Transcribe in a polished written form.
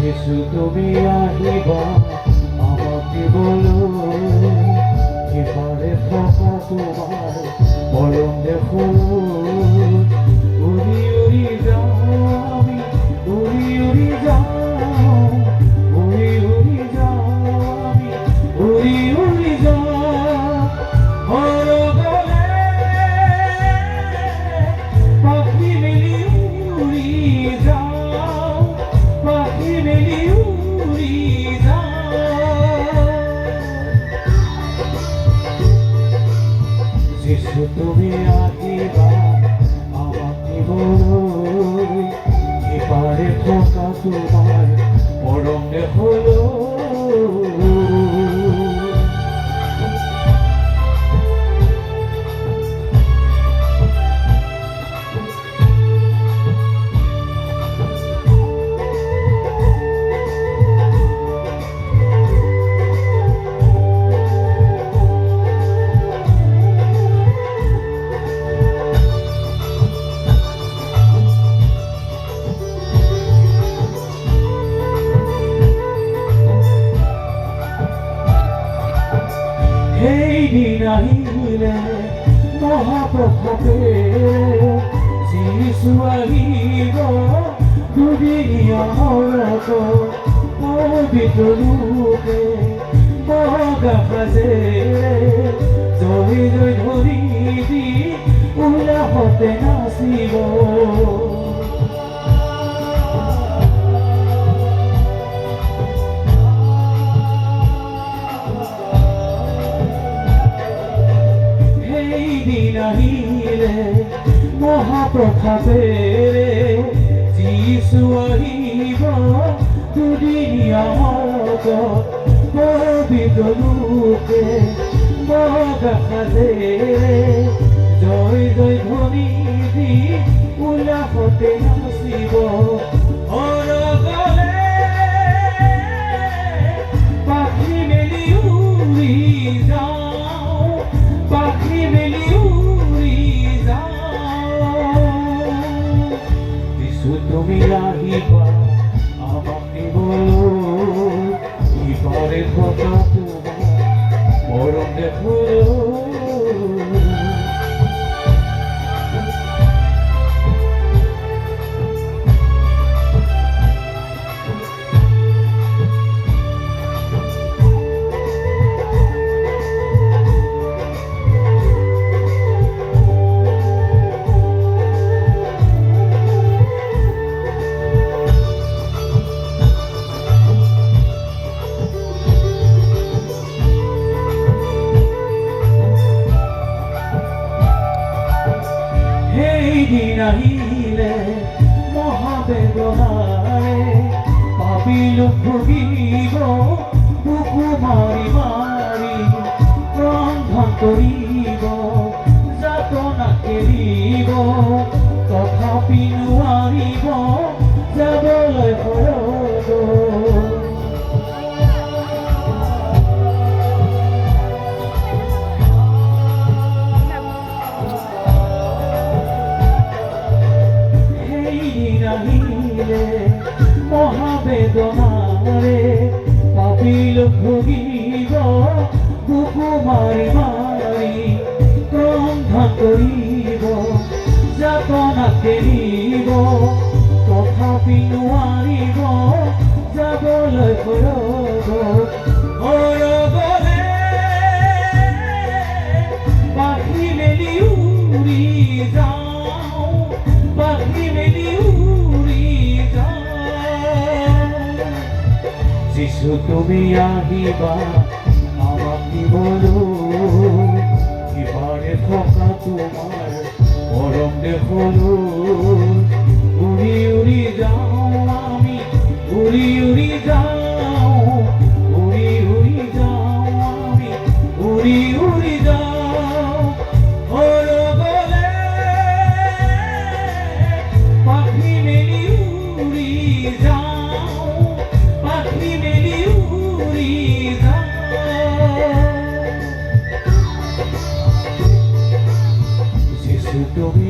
যিশু তুমি আহিবা আমাকে বলো এবারে থাকা তোমার পরম দেখো উড়ি উড়ি যাও আমি উড়ি উড়ি যাও উড়ি উড়ি যাও আমি উড়ি উড়ি যাও হলো গলে পাখি মেলি উড়ি যাও পাখি মেলি উড়ি যাও যিশু তুমি আহিবা আমাকে বলো এবারে থাকা তোমার পরম হলো দিন আহিলে মহাপ্রভাতে যিশু আহিব দুদিনীয়াত পবিত্ৰ ৰূপে বগা সাজেৰে জয় জয় ধৰি দি উল্লাসতে নাচিব দিন আহিলে মহাপ্ৰভাতেৰে যিশু আহিব দুদিনীয়াত পবিত্ৰ ৰূপে বগা সাজেৰে জয় জয় ধ্বনি দি উল্লাসতে নাচিব পাখি মেলি উৰি যাওঁ পাখি মেলি উৰি যাওঁ যিশু তুমি আহিবা আমাকে বলো ইবাৰে থাকা তোমাৰ মৰম দেখো দিন আহিলে মহাবেদনাৰে পাপিল ভুগিব বুকু মাৰি মাৰি ৰন্ধন কৰিব যাতনা কেৰিব তথাপি নোৱাৰিব যাবলৈ ঘৰত মহাবেদনাৰে পাপিল ভুগিব বুকু মাৰি মাৰি ৰন্ধন কৰিব যাতনা কেৰিব তথাপি নোৱাৰিব যাবলৈ ঘৰত পাখি মেলি উৰি যাওঁ পাখি মেলি উৰি যিশু তুমি আহিবা আমাকে বলো এবারে থাকা তোমার পরম দেখলো উড়ি উড়ি যাও আমি উড়ি উড়ি যাও উড়ি উড়ি যাও আমি উড়ি উড়ি যাও হলো গলে পাখি মেলি উড়ি যাও পাখি মেলি উড়ি যাও যিশু তুমি